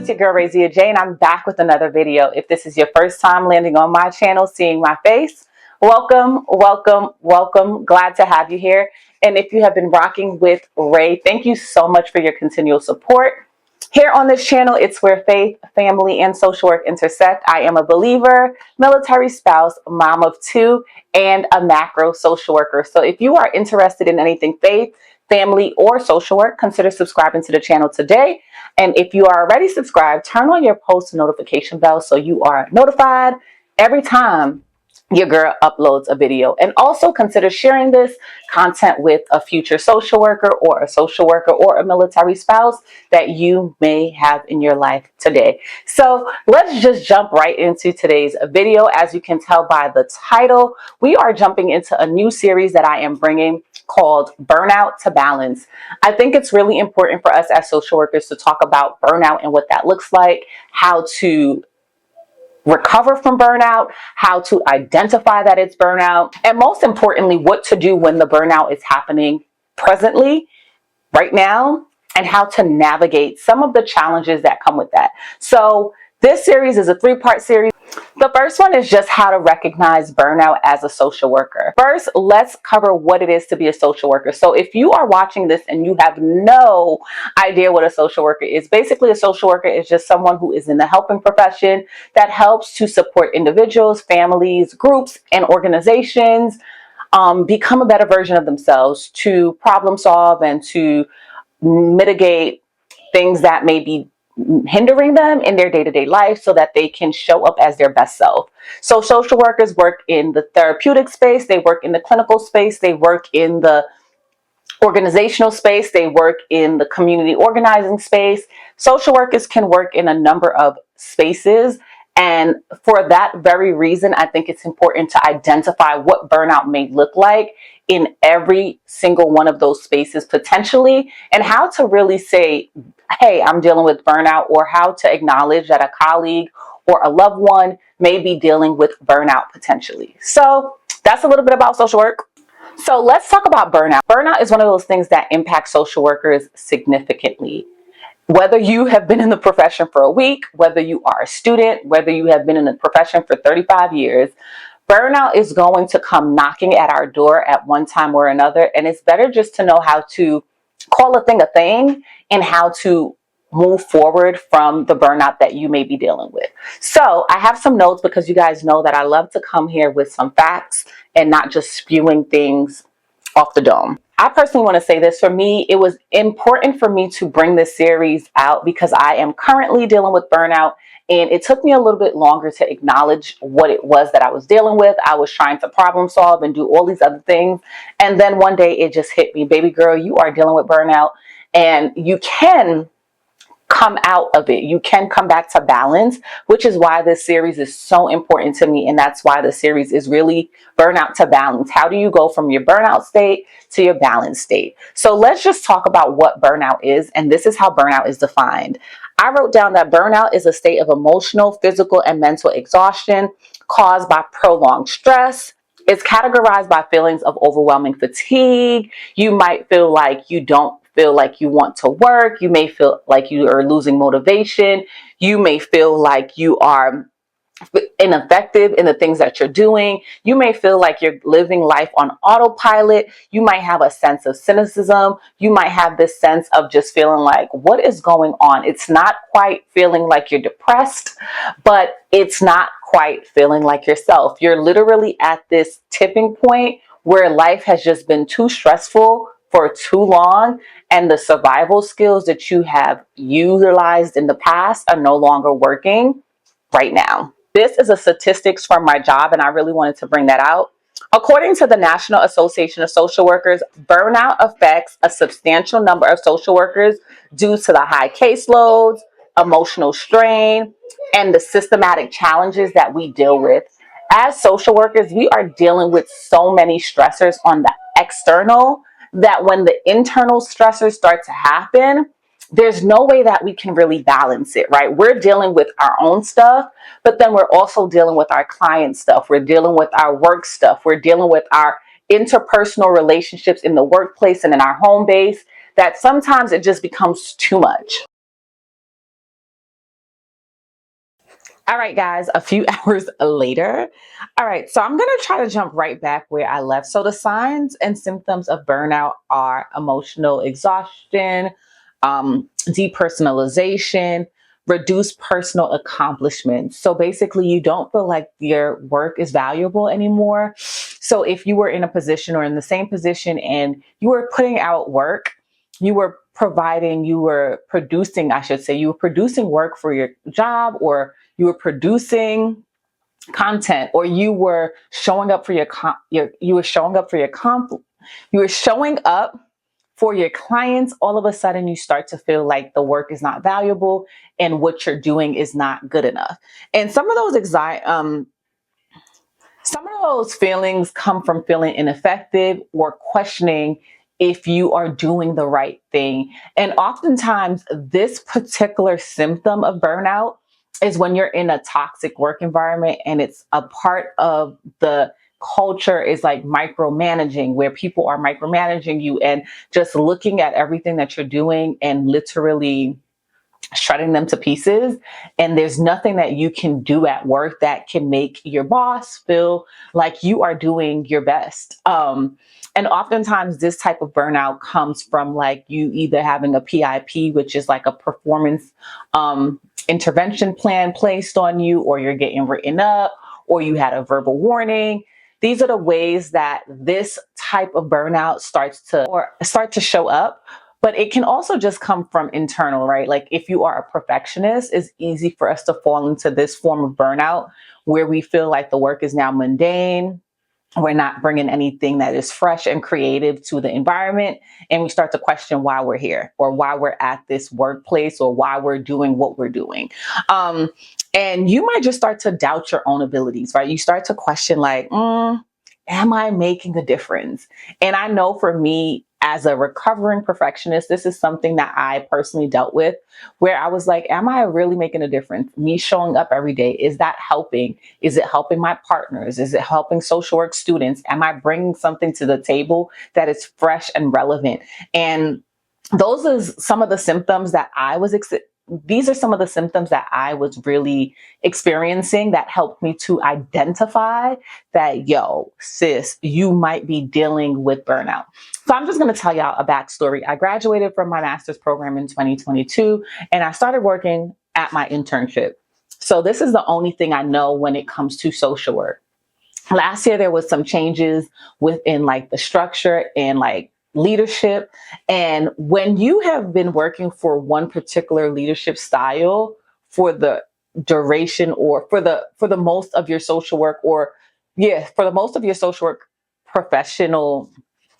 it's your girl Razia J, and I'm back with another video. If this is your first time landing on my channel, seeing my face, welcome, welcome, welcome. Glad to have you here. And if you have been rocking with Ray, thank you so much for your continual support. Here on this channel, it's where faith, family, and social work intersect. I am a believer, military spouse, mom of two, and a macro social worker. So if you are interested in anything faith, family, or social work, consider subscribing to the channel today. And if you are already subscribed, turn on your post notification bell so you are notified every time your girl uploads a video. And also consider sharing this content with a future social worker or a military spouse that you may have in your life today. So let's just jump right into today's video. As you can tell by the title, we are jumping into a new series that I am bringing called Burnout to Balance. I think it's really important for us as social workers to talk about burnout and what that looks like, how to recover from burnout, how to identify that it's burnout, and most importantly, what to do when the burnout is happening presently, right now, and how to navigate some of the challenges that come with that. So this series is a three-part series. The first one is just how to recognize burnout as a social worker. First, let's cover what it is to be a social worker. So if you are watching this and you have no idea what a social worker is, basically a social worker is just someone who is in the helping profession that helps to support individuals, families, groups, and organizations become a better version of themselves, to problem solve and to mitigate things that may be hindering them in their day-to-day life so that they can show up as their best self. So social workers work in the therapeutic space, they work in the clinical space, they work in the organizational space, they work in the community organizing space. Social workers can work in a number of spaces. And for that very reason, I think it's important to identify what burnout may look like in every single one of those spaces potentially, and how to really say, hey, I'm dealing with burnout, or how to acknowledge that a colleague or a loved one may be dealing with burnout potentially. So that's a little bit about social work. So let's talk about burnout. Burnout is one of those things that impact social workers significantly. Whether you have been in the profession for a week, whether you are a student, whether you have been in the profession for 35 years, burnout is going to come knocking at our door at one time or another. And it's better just to know how to call a thing and how to move forward from the burnout that you may be dealing with. So I have some notes because you guys know that I love to come here with some facts and not just spewing things off the dome. I personally want to say this. For me, it was important for me to bring this series out because I am currently dealing with burnout, and it took me a little bit longer to acknowledge what it was that I was dealing with. I was trying to problem solve and do all these other things. And then one day it just hit me, baby girl, you are dealing with burnout, and you can come out of it. You can come back to balance, which is why this series is so important to me. And that's why the series is really Burnout to Balance. How do you go from your burnout state to your balance state? So let's just talk about what burnout is. And this is how burnout is defined. I wrote down that burnout is a state of emotional, physical, and mental exhaustion caused by prolonged stress. It's categorized by feelings of overwhelming fatigue. You might feel like you don't feel like you want to work. You may feel like you are losing motivation. You may feel like you are ineffective in the things that you're doing. You may feel like you're living life on autopilot. You might have a sense of cynicism. You might have this sense of just feeling like, what is going on? It's not quite feeling like you're depressed, but it's not quite feeling like yourself. You're literally at this tipping point where life has just been too stressful for too long, and the survival skills that you have utilized in the past are no longer working right now. This is a statistics from my job, and I really wanted to bring that out. According to the National Association of Social Workers, burnout affects a substantial number of social workers due to the high caseloads, emotional strain, and the systematic challenges that we deal with. As social workers, we are dealing with so many stressors on the external that when the internal stressors start to happen, there's no way that we can really balance it, right? We're dealing with our own stuff, but then we're also dealing with our client stuff. We're dealing with our work stuff. We're dealing with our interpersonal relationships in the workplace and in our home base, that sometimes it just becomes too much. All right, guys, a few hours later. All right, so I'm going to try to jump right back where I left. So, the signs and symptoms of burnout are emotional exhaustion, depersonalization, reduced personal accomplishments. So, basically, you don't feel like your work is valuable anymore. So, if you were in a position or in the same position and you were putting out work, you were producing, I should say, you were producing work for your job, or you were producing content, or you were showing up for you were showing up for you were showing up for your clients. All of a sudden you start to feel like the work is not valuable and what you're doing is not good enough. And some of those feelings come from feeling ineffective or questioning if you are doing the right thing. And oftentimes, this particular symptom of burnout is when you're in a toxic work environment and it's a part of the culture is like micromanaging, where people are micromanaging you and just looking at everything that you're doing and literally shredding them to pieces. And there's nothing that you can do at work that can make your boss feel like you are doing your best. And oftentimes this type of burnout comes from like you either having a PIP, which is like a performance intervention plan placed on you, or you're getting written up, or you had a verbal warning. These are the ways that this type of burnout start to show up. But it can also just come from internal, right? Like if you are a perfectionist, it's easy for us to fall into this form of burnout where we feel like the work is now mundane. We're not bringing anything that is fresh and creative to the environment. And we start to question why we're here, or why we're at this workplace, or why we're doing what we're doing. And you might just start to doubt your own abilities, right? You start to question like, am I making a difference? And I know for me, as a recovering perfectionist, this is something that I personally dealt with, where I was like, am I really making a difference? Me showing up every day, is that helping? Is it helping my partners? Is it helping social work students? Am I bringing something to the table that is fresh and relevant? And those are some of the symptoms that these are some of the symptoms that I was really experiencing that helped me to identify that, yo, sis, you might be dealing with burnout. So I'm just going to tell y'all a backstory. I graduated from my master's program in 2022, and I started working at my internship. So this is the only thing I know when it comes to social work. Last year, there was some changes within like the structure and like leadership. And when you have been working for one particular leadership style for the duration, or for the most of your social work, or for the most of your social work professional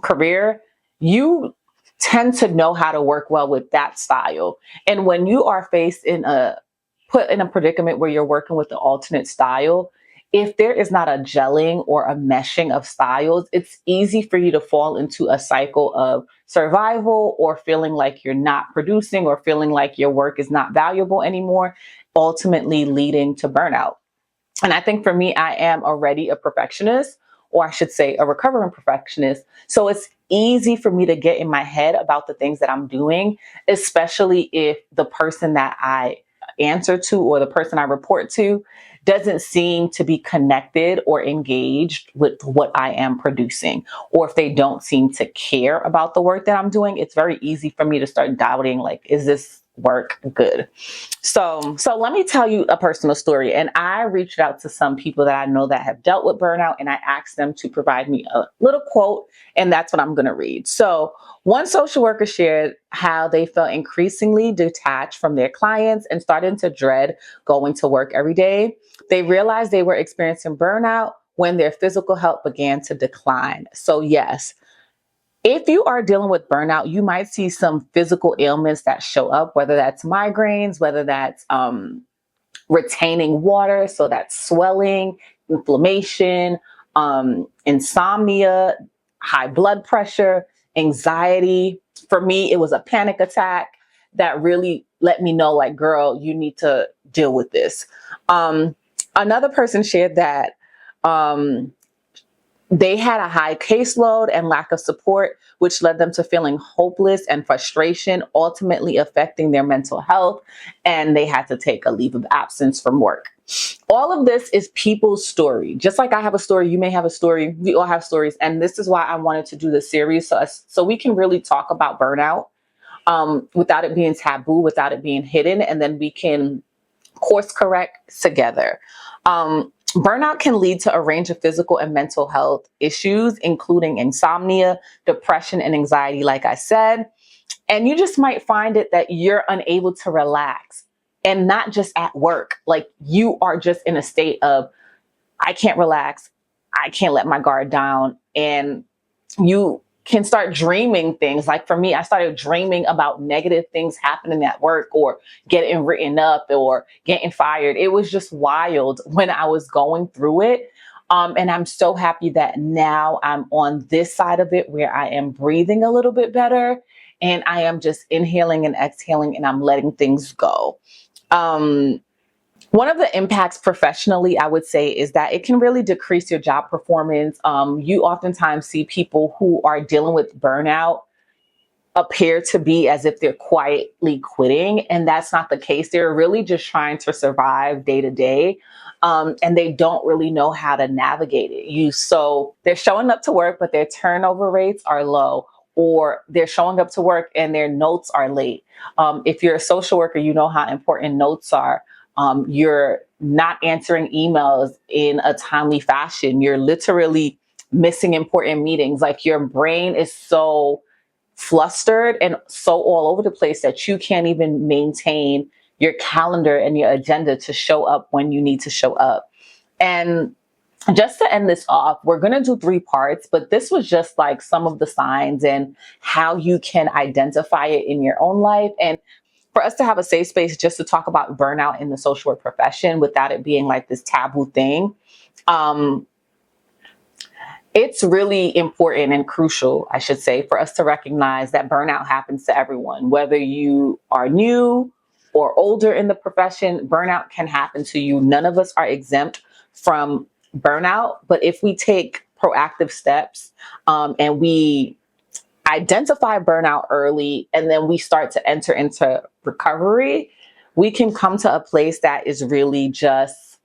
career, you tend to know how to work well with that style. And when you are put in a predicament where you're working with the alternate style, if there is not a gelling or a meshing of styles, it's easy for you to fall into a cycle of survival, or feeling like you're not producing, or feeling like your work is not valuable anymore, ultimately leading to burnout. And I think for me, I am already a perfectionist, or I should say a recovering perfectionist. So it's easy for me to get in my head about the things that I'm doing, especially if the person that I answer to, or the person I report to, doesn't seem to be connected or engaged with what I am producing, or if they don't seem to care about the work that I'm doing. It's very easy for me to start doubting, like, is this work good? So let me tell you a personal story. And I reached out to some people that I know that have dealt with burnout, and I asked them to provide me a little quote, and that's what I'm going to read. So one social worker shared how they felt increasingly detached from their clients and started to dread going to work every day. They realized they were experiencing burnout when their physical health began to decline. So yes, if you are dealing with burnout, you might see some physical ailments that show up, whether that's migraines, whether that's retaining water, so that's swelling, inflammation, insomnia, high blood pressure, anxiety. For me, it was a panic attack that really let me know, like, girl, you need to deal with this. Another person shared that They had a high caseload and lack of support, which led them to feeling hopeless and frustration, ultimately affecting their mental health. And they had to take a leave of absence from work. All of this is people's story. Just like I have a story, you may have a story. We all have stories. And this is why I wanted to do this series so we can really talk about burnout without it being taboo, without it being hidden. And then we can course correct together. Burnout can lead to a range of physical and mental health issues, including insomnia, depression, and anxiety, like I said. And you just might find it that you're unable to relax, and not just at work. Like, you are just in a state of, I can't relax, I can't let my guard down. And you can start dreaming things. Like for me, I started dreaming about negative things happening at work, or getting written up, or getting fired. It was just wild when I was going through it. And I'm so happy that now I'm on this side of it, where I am breathing a little bit better, and I am just inhaling and exhaling, and I'm letting things go. One of the impacts professionally, I would say, is that it can really decrease your job performance. You oftentimes see people who are dealing with burnout appear to be as if they're quietly quitting, and that's not the case. They're really just trying to survive day to day, and they don't really know how to navigate it. So they're showing up to work, but their turnover rates are low, or they're showing up to work and their notes are late. If you're a social worker, you know how important notes are. You're not answering emails in a timely fashion. You're literally missing important meetings. Like, your brain is so flustered and so all over the place that you can't even maintain your calendar and your agenda to show up when you need to show up. And just to end this off, we're going to do 3 parts, but this was just like some of the signs and how you can identify it in your own life. And for us to have a safe space just to talk about burnout in the social work profession without it being like this taboo thing. It's really important and crucial, I should say, for us to recognize that burnout happens to everyone. Whether you are new or older in the profession, burnout can happen to you. None of us are exempt from burnout. But if we take proactive steps, and we identify burnout early, and then we start to enter into recovery, we can come to a place that is really just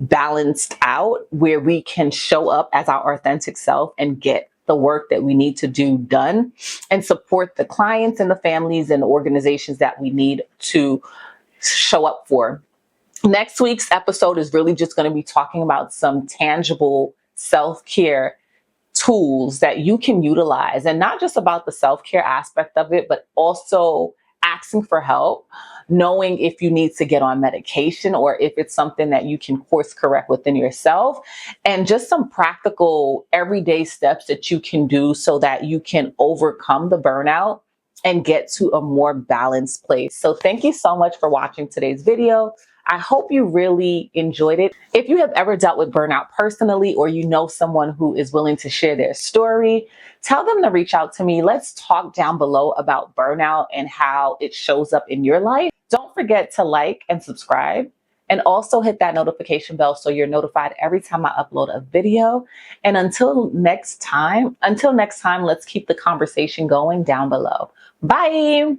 balanced out, where we can show up as our authentic self and get the work that we need to do done, and support the clients and the families and organizations that we need to show up for. Next week's episode is really just going to be talking about some tangible self-care tools that you can utilize, and not just about the self-care aspect of it, but also asking for help, knowing if you need to get on medication or if it's something that you can course correct within yourself, and just some practical everyday steps that you can do so that you can overcome the burnout and get to a more balanced place. So thank you so much for watching today's video. I hope you really enjoyed it. If you have ever dealt with burnout personally, or you know someone who is willing to share their story, tell them to reach out to me. Let's talk down below about burnout and how it shows up in your life. Don't forget to like and subscribe, and also hit that notification bell so you're notified every time I upload a video. And until next time, let's keep the conversation going down below. Bye.